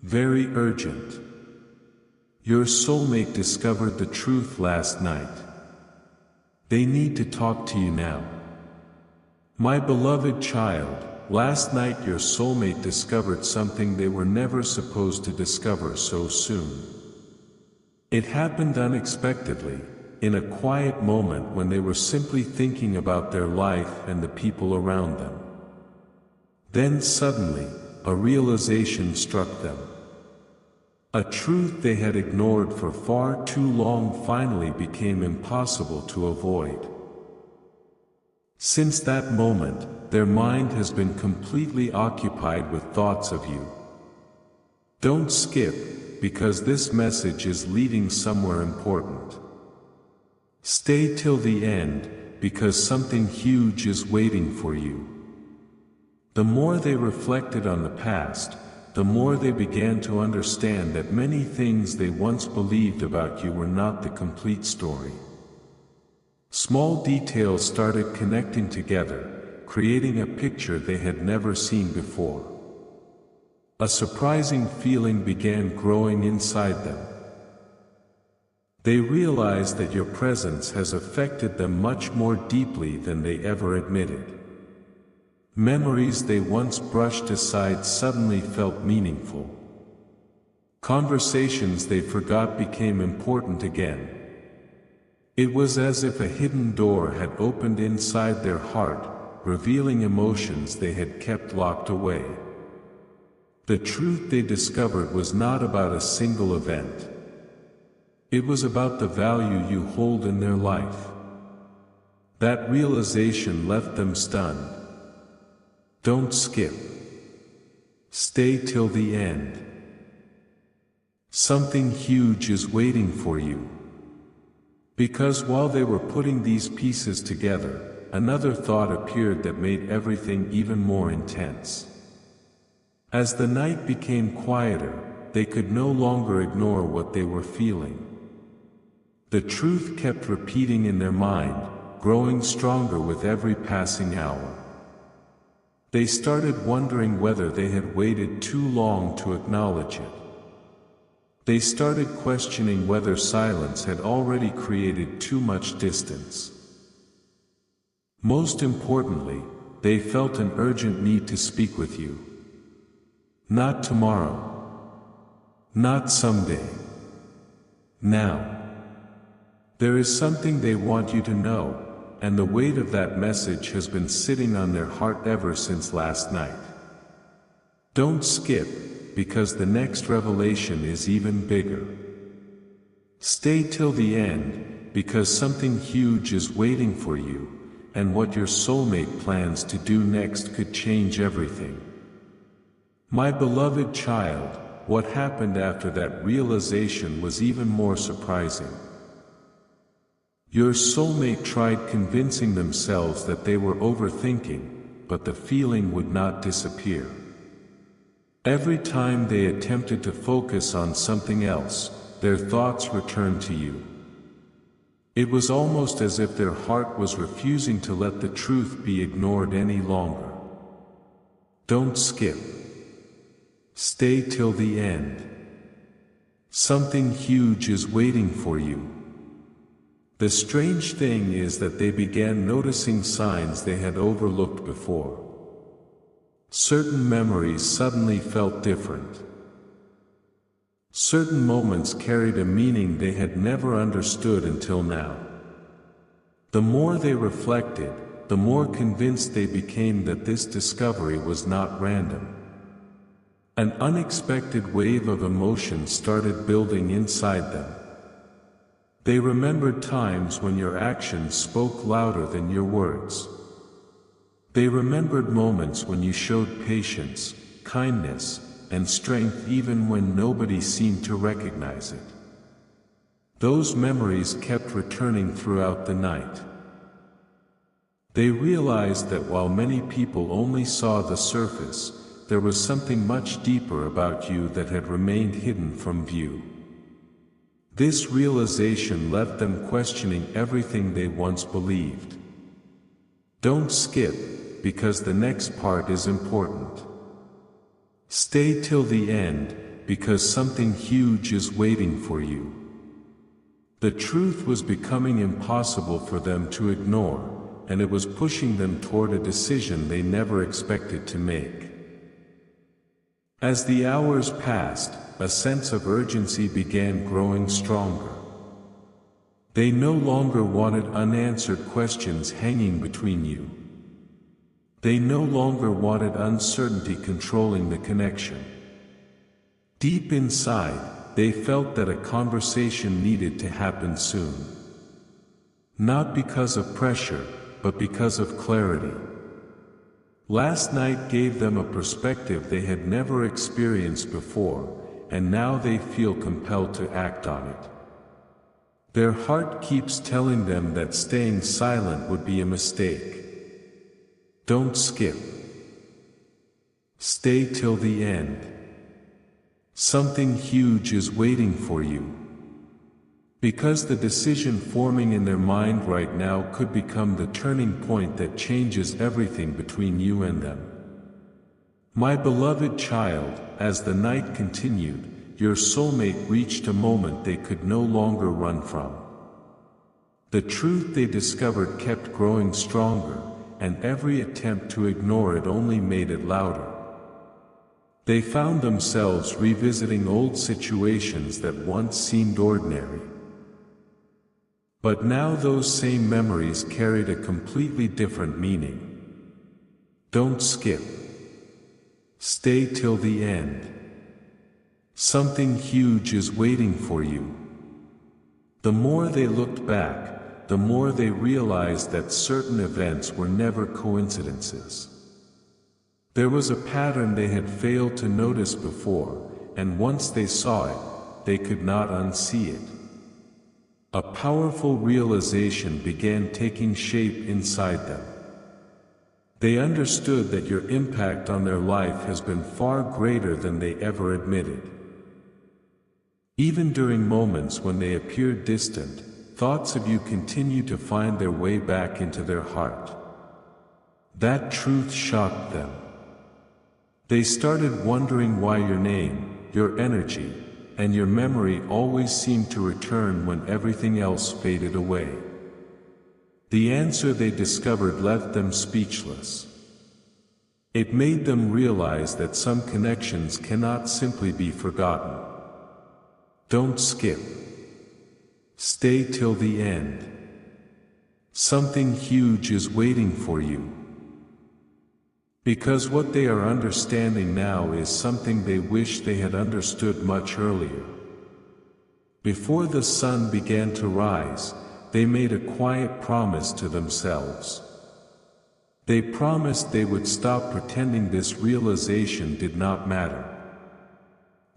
Very urgent. Your soulmate discovered the truth last night. They need to talk to you now. My beloved child, last night your soulmate discovered something they were never supposed to discover so soon. It happened unexpectedly, in a quiet moment when they were simply thinking about their life and the people around them. Then suddenly, a realization struck them. A truth they had ignored for far too long finally became impossible to avoid. Since that moment, their mind has been completely occupied with thoughts of you. Don't skip, because this message is leading somewhere important. Stay till the end, because something huge is waiting for you. The more they reflected on the past, the more they began to understand that many things they once believed about you were not the complete story. Small details started connecting together, creating a picture they had never seen before. A surprising feeling began growing inside them. They realized that your presence has affected them much more deeply than they ever admitted. Memories they once brushed aside suddenly felt meaningful. Conversations they forgot became important again. It was as if a hidden door had opened inside their heart, revealing emotions they had kept locked away. The truth they discovered was not about a single event. It was about the value you hold in their life. That realization left them stunned. Don't skip. Stay till the end. Something huge is waiting for you. Because while they were putting these pieces together, another thought appeared that made everything even more intense. As the night became quieter, they could no longer ignore what they were feeling. The truth kept repeating in their mind, growing stronger with every passing hour. They started wondering whether they had waited too long to acknowledge it. They started questioning whether silence had already created too much distance. Most importantly, they felt an urgent need to speak with you. Not tomorrow. Not someday. Now. There is something they want you to know, and the weight of that message has been sitting on their heart ever since last night. Don't skip, because the next revelation is even bigger. Stay till the end, because something huge is waiting for you, and what your soulmate plans to do next could change everything. My beloved child, what happened after that realization was even more surprising. Your soulmate tried convincing themselves that they were overthinking, but the feeling would not disappear. Every time they attempted to focus on something else, their thoughts returned to you. It was almost as if their heart was refusing to let the truth be ignored any longer. Don't skip. Stay till the end. Something huge is waiting for you. The strange thing is that they began noticing signs they had overlooked before. Certain memories suddenly felt different. Certain moments carried a meaning they had never understood until now. The more they reflected, the more convinced they became that this discovery was not random. An unexpected wave of emotion started building inside them. They remembered times when your actions spoke louder than your words. They remembered moments when you showed patience, kindness, and strength even when nobody seemed to recognize it. Those memories kept returning throughout the night. They realized that while many people only saw the surface, there was something much deeper about you that had remained hidden from view. This realization left them questioning everything they once believed. Don't skip, because the next part is important. Stay till the end, because something huge is waiting for you. The truth was becoming impossible for them to ignore, and it was pushing them toward a decision they never expected to make. As the hours passed, a sense of urgency began growing stronger. They no longer wanted unanswered questions hanging between you. They no longer wanted uncertainty controlling the connection. Deep inside, they felt that a conversation needed to happen soon. Not because of pressure, but because of clarity. Last night gave them a perspective they had never experienced before, and now they feel compelled to act on it. Their heart keeps telling them that staying silent would be a mistake. Don't skip. Stay till the end. Something huge is waiting for you. Because the decision forming in their mind right now could become the turning point that changes everything between you and them. My beloved child, as the night continued, your soulmate reached a moment they could no longer run from. The truth they discovered kept growing stronger, and every attempt to ignore it only made it louder. They found themselves revisiting old situations that once seemed ordinary. But now those same memories carried a completely different meaning. Don't skip. Stay till the end. Something huge is waiting for you. The more they looked back, the more they realized that certain events were never coincidences. There was a pattern they had failed to notice before, and once they saw it, they could not unsee it. A powerful realization began taking shape inside them. They understood that your impact on their life has been far greater than they ever admitted. Even during moments when they appeared distant, thoughts of you continue to find their way back into their heart. That truth shocked them. They started wondering why your name, your energy, and your memory always seemed to return when everything else faded away. The answer they discovered left them speechless. It made them realize that some connections cannot simply be forgotten. Don't skip. Stay till the end. Something huge is waiting for you. Because what they are understanding now is something they wish they had understood much earlier. Before the sun began to rise, they made a quiet promise to themselves. They promised they would stop pretending this realization did not matter.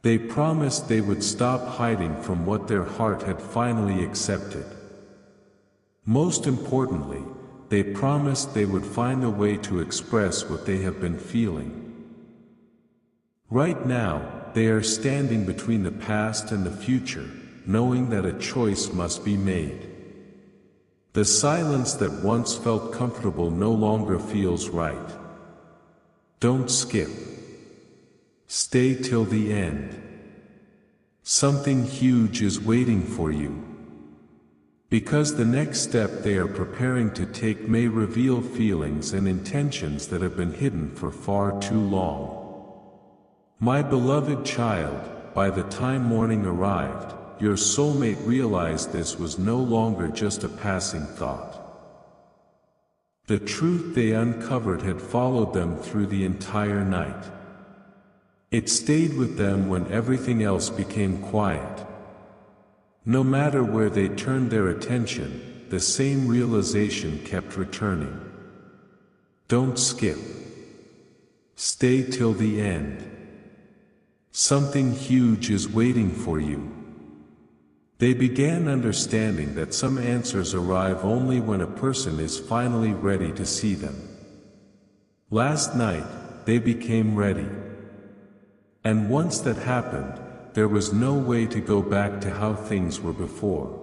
They promised they would stop hiding from what their heart had finally accepted. Most importantly, they promised they would find a way to express what they have been feeling. Right now, they are standing between the past and the future, knowing that a choice must be made. The silence that once felt comfortable no longer feels right. Don't skip. Stay till the end. Something huge is waiting for you. Because the next step they are preparing to take may reveal feelings and intentions that have been hidden for far too long. My beloved child, by the time morning arrived, your soulmate realized this was no longer just a passing thought. The truth they uncovered had followed them through the entire night. It stayed with them when everything else became quiet. No matter where they turned their attention, the same realization kept returning. Don't skip. Stay till the end. Something huge is waiting for you. They began understanding that some answers arrive only when a person is finally ready to see them. Last night, they became ready. And once that happened, there was no way to go back to how things were before.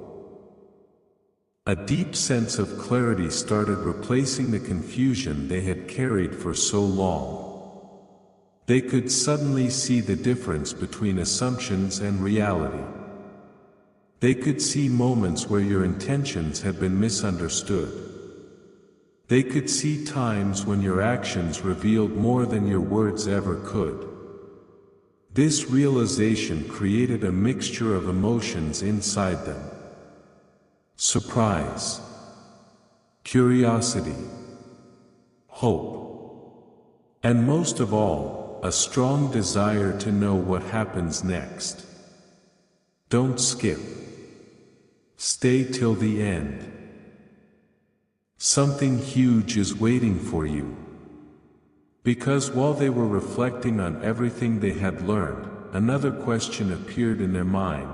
A deep sense of clarity started replacing the confusion they had carried for so long. They could suddenly see the difference between assumptions and reality. They could see moments where your intentions had been misunderstood. They could see times when your actions revealed more than your words ever could. This realization created a mixture of emotions inside them. Surprise, curiosity, hope, and most of all, a strong desire to know what happens next. Don't skip. Stay till the end. Something huge is waiting for you. Because while they were reflecting on everything they had learned, another question appeared in their mind.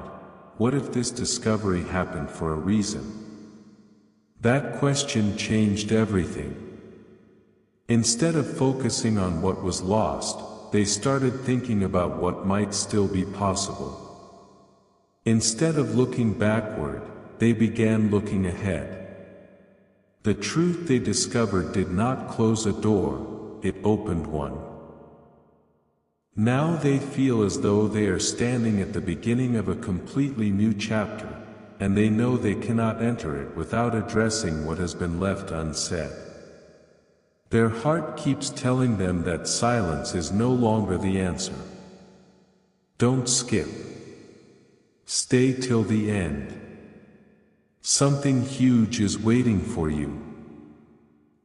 What if this discovery happened for a reason? That question changed everything. Instead of focusing on what was lost, they started thinking about what might still be possible. Instead of looking backward, they began looking ahead. The truth they discovered did not close a door, it opened one. Now they feel as though they are standing at the beginning of a completely new chapter, and they know they cannot enter it without addressing what has been left unsaid. Their heart keeps telling them that silence is no longer the answer. Don't skip. Stay till the end. Something huge is waiting for you.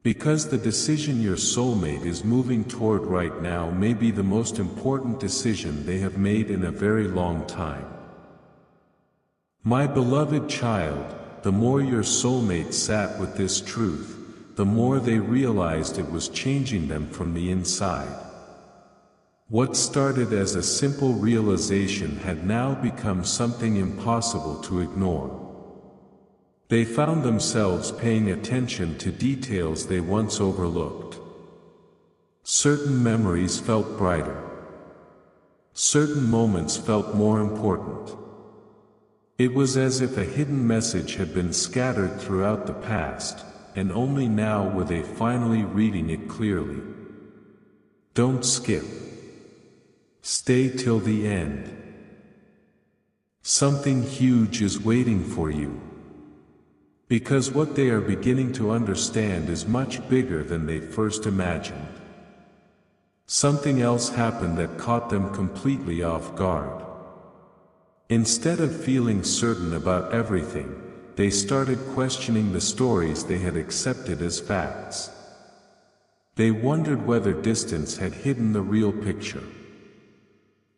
Because the decision your soulmate is moving toward right now may be the most important decision they have made in a very long time. My beloved child, the more your soulmate sat with this truth, the more they realized it was changing them from the inside. What started as a simple realization had now become something impossible to ignore. They found themselves paying attention to details they once overlooked. Certain memories felt brighter. Certain moments felt more important. It was as if a hidden message had been scattered throughout the past, and only now were they finally reading it clearly. Don't skip. Stay till the end. Something huge is waiting for you. Because what they are beginning to understand is much bigger than they first imagined. Something else happened that caught them completely off guard. Instead of feeling certain about everything, they started questioning the stories they had accepted as facts. They wondered whether distance had hidden the real picture.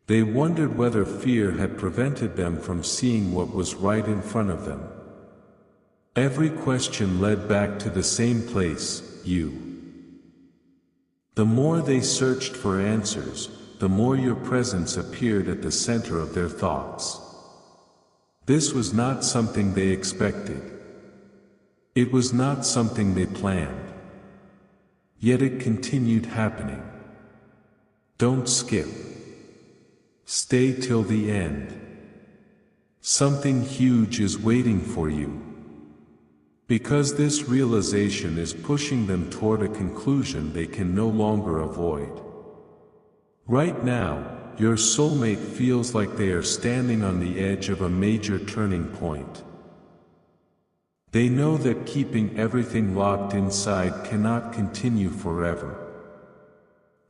They wondered whether fear had prevented them from seeing what was right in front of them. Every question led back to the same place, you. The more they searched for answers, the more your presence appeared at the center of their thoughts. This was not something they expected. It was not something they planned. Yet it continued happening. Don't skip. Stay till the end. Something huge is waiting for you. Because this realization is pushing them toward a conclusion they can no longer avoid. Right now, your soulmate feels like they are standing on the edge of a major turning point. They know that keeping everything locked inside cannot continue forever.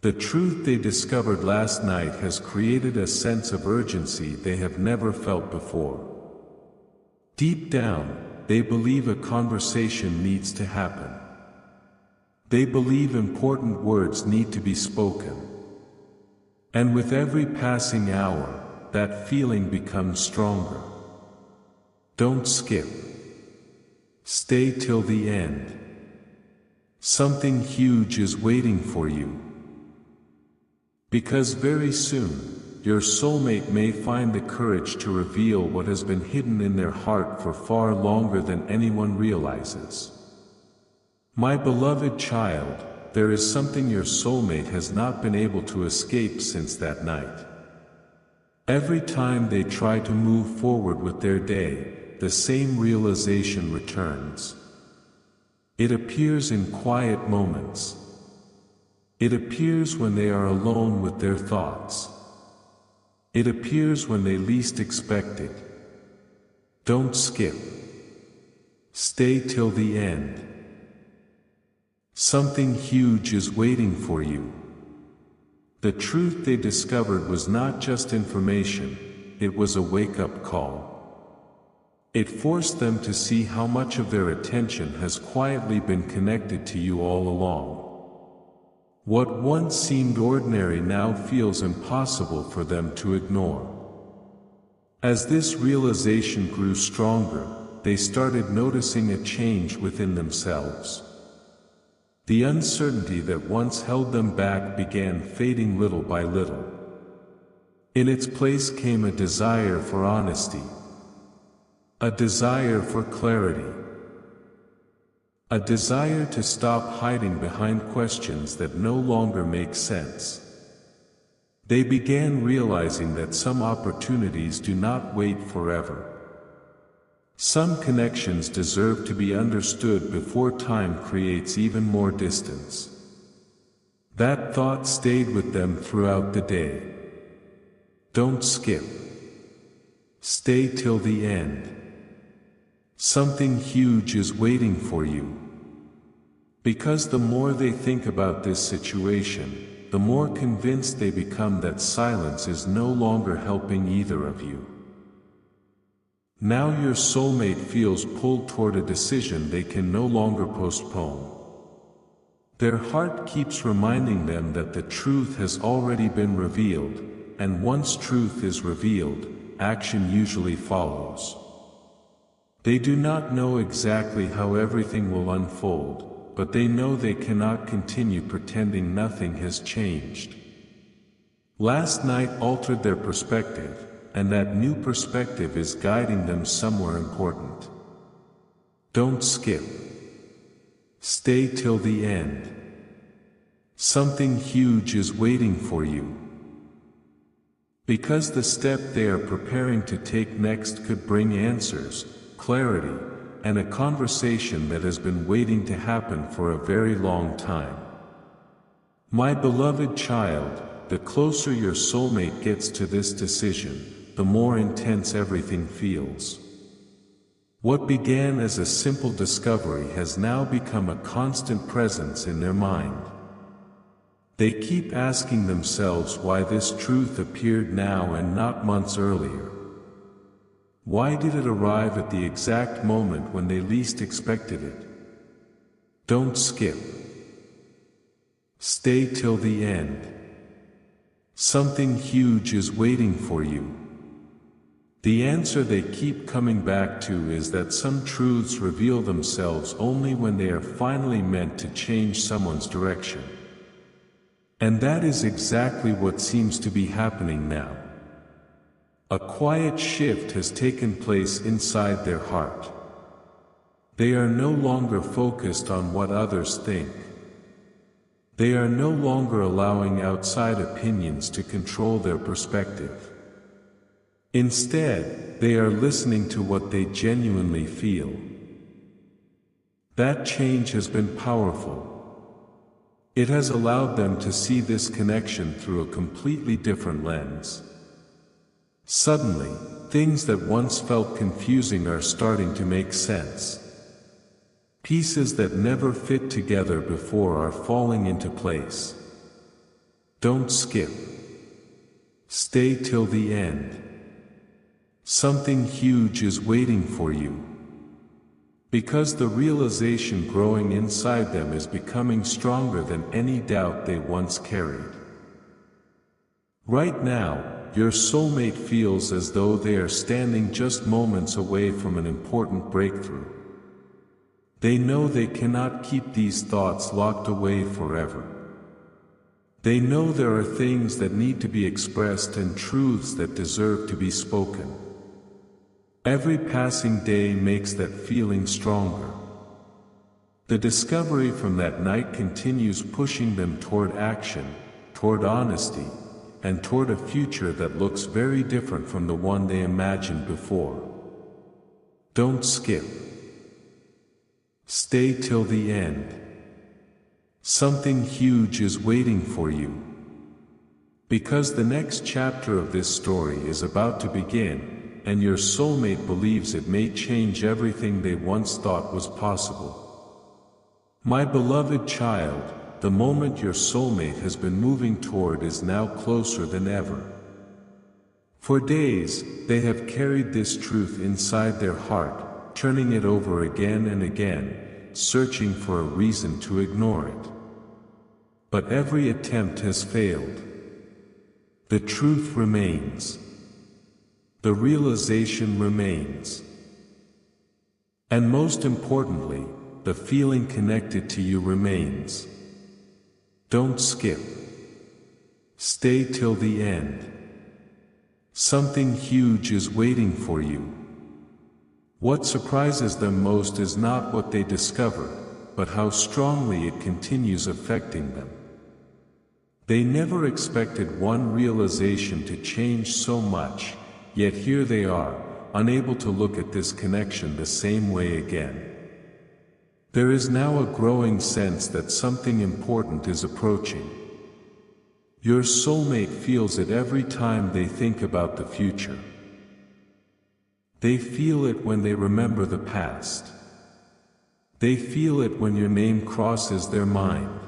The truth they discovered last night has created a sense of urgency they have never felt before. Deep down, they believe a conversation needs to happen. They believe important words need to be spoken. And with every passing hour, that feeling becomes stronger. Don't skip. Stay till the end. Something huge is waiting for you. Because very soon, your soulmate may find the courage to reveal what has been hidden in their heart for far longer than anyone realizes. My beloved child, there is something your soulmate has not been able to escape since that night. Every time they try to move forward with their day, the same realization returns. It appears in quiet moments. It appears when they are alone with their thoughts. It appears when they least expect it. Don't skip. Stay till the end. Something huge is waiting for you. The truth they discovered was not just information, it was a wake-up call. It forced them to see how much of their attention has quietly been connected to you all along. What once seemed ordinary now feels impossible for them to ignore. As this realization grew stronger, they started noticing a change within themselves. The uncertainty that once held them back began fading little by little. In its place came a desire for honesty, a desire for clarity, a desire to stop hiding behind questions that no longer make sense. They began realizing that some opportunities do not wait forever. Some connections deserve to be understood before time creates even more distance. That thought stayed with them throughout the day. Don't skip. Stay till the end. Something huge is waiting for you. Because the more they think about this situation, the more convinced they become that silence is no longer helping either of you. Now your soulmate feels pulled toward a decision they can no longer postpone. Their heart keeps reminding them that the truth has already been revealed, and once truth is revealed, action usually follows. They do not know exactly how everything will unfold, but they know they cannot continue pretending nothing has changed. Last night altered their perspective, and that new perspective is guiding them somewhere important. Don't skip. Stay till the end. Something huge is waiting for you. Because the step they are preparing to take next could bring answers, clarity, and a conversation that has been waiting to happen for a very long time. My beloved child, the closer your soulmate gets to this decision, the more intense everything feels. What began as a simple discovery has now become a constant presence in their mind. They keep asking themselves why this truth appeared now and not months earlier. Why did it arrive at the exact moment when they least expected it? Don't skip. Stay till the end. Something huge is waiting for you. The answer they keep coming back to is that some truths reveal themselves only when they are finally meant to change someone's direction. And that is exactly what seems to be happening now. A quiet shift has taken place inside their heart. They are no longer focused on what others think. They are no longer allowing outside opinions to control their perspective. Instead, they are listening to what they genuinely feel. That change has been powerful. It has allowed them to see this connection through a completely different lens. Suddenly, things that once felt confusing are starting to make sense. Pieces that never fit together before are falling into place. Don't skip. Stay till the end. Something huge is waiting for you. Because the realization growing inside them is becoming stronger than any doubt they once carried. Right now, your soulmate feels as though they are standing just moments away from an important breakthrough. They know they cannot keep these thoughts locked away forever. They know there are things that need to be expressed and truths that deserve to be spoken. Every passing day makes that feeling stronger. The discovery from that night continues pushing them toward action, toward honesty, and toward a future that looks very different from the one they imagined before. Don't skip. Stay till the end. Something huge is waiting for you. Because the next chapter of this story is about to begin, and your soulmate believes it may change everything they once thought was possible. My beloved child, the moment your soulmate has been moving toward is now closer than ever. For days, they have carried this truth inside their heart, turning it over again and again, searching for a reason to ignore it. But every attempt has failed. The truth remains. The realization remains. And most importantly, the feeling connected to you remains. Don't skip. Stay till the end. Something huge is waiting for you. What surprises them most is not what they discover, but how strongly it continues affecting them. They never expected one realization to change so much, yet here they are, unable to look at this connection the same way again. There is now a growing sense that something important is approaching. Your soulmate feels it every time they think about the future. They feel it when they remember the past. They feel it when your name crosses their mind.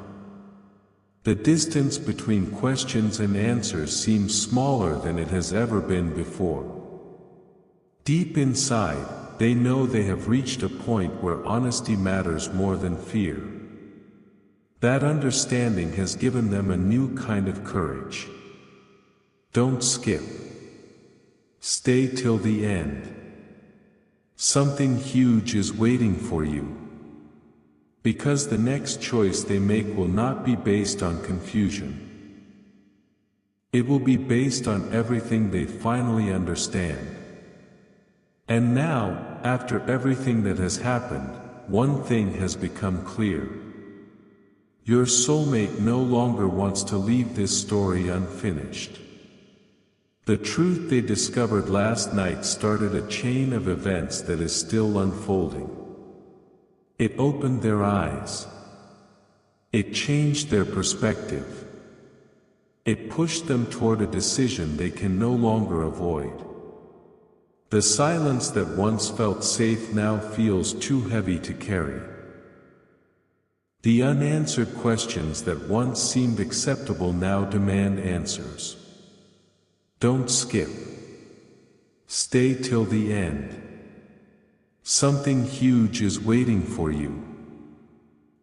The distance between questions and answers seems smaller than it has ever been before. Deep inside, they know they have reached a point where honesty matters more than fear. That understanding has given them a new kind of courage. Don't skip. Stay till the end. Something huge is waiting for you. Because the next choice they make will not be based on confusion. It will be based on everything they finally understand. And now, after everything that has happened, one thing has become clear. Your soulmate no longer wants to leave this story unfinished. The truth they discovered last night started a chain of events that is still unfolding. It opened their eyes. It changed their perspective. It pushed them toward a decision they can no longer avoid. The silence that once felt safe now feels too heavy to carry. The unanswered questions that once seemed acceptable now demand answers. Don't skip. Stay till the end. Something huge is waiting for you.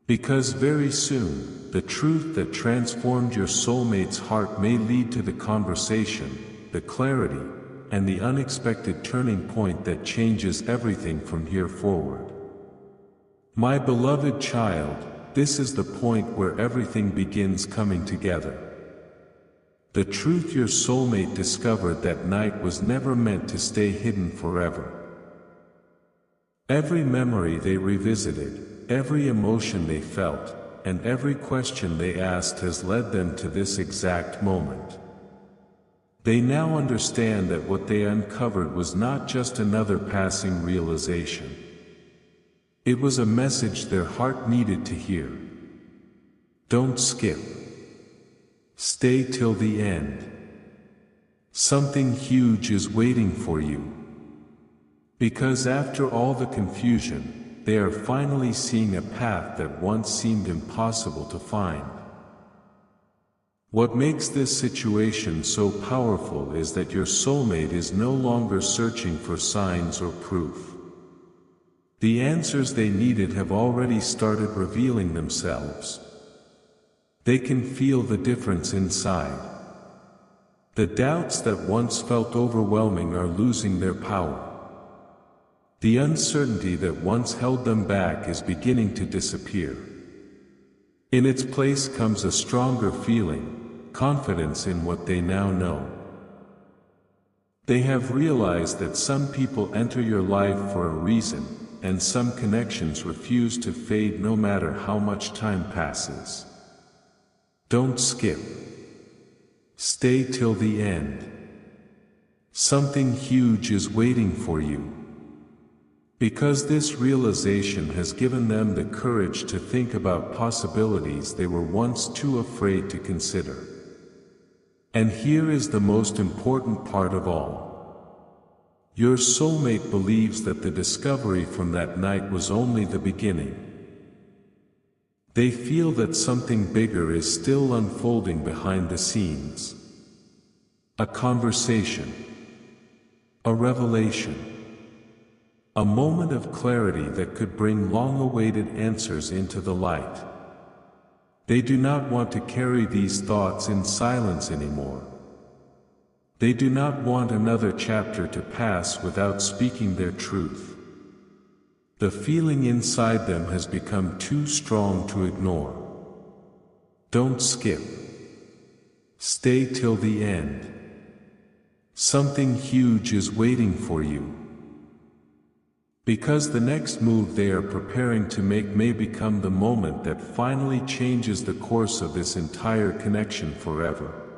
Because very soon, the truth that transformed your soulmate's heart may lead to the conversation, the clarity, and the unexpected turning point that changes everything from here forward. My beloved child, this is the point where everything begins coming together. The truth your soulmate discovered that night was never meant to stay hidden forever. Every memory they revisited, every emotion they felt, and every question they asked has led them to this exact moment. They now understand that what they uncovered was not just another passing realization. It was a message their heart needed to hear. Don't skip. Stay till the end. Something huge is waiting for you. Because after all the confusion, they are finally seeing a path that once seemed impossible to find. What makes this situation so powerful is that your soulmate is no longer searching for signs or proof. The answers they needed have already started revealing themselves. They can feel the difference inside. The doubts that once felt overwhelming are losing their power. The uncertainty that once held them back is beginning to disappear. In its place comes a stronger feeling, confidence in what they now know. They have realized that some people enter your life for a reason, and some connections refuse to fade no matter how much time passes. Don't skip. Stay till the end. Something huge is waiting for you. Because this realization has given them the courage to think about possibilities they were once too afraid to consider. And here is the most important part of all. Your soulmate believes that the discovery from that night was only the beginning. They feel that something bigger is still unfolding behind the scenes. A conversation. A revelation. A moment of clarity that could bring long-awaited answers into the light. They do not want to carry these thoughts in silence anymore. They do not want another chapter to pass without speaking their truth. The feeling inside them has become too strong to ignore. Don't skip. Stay till the end. Something huge is waiting for you. Because the next move they are preparing to make may become the moment that finally changes the course of this entire connection forever.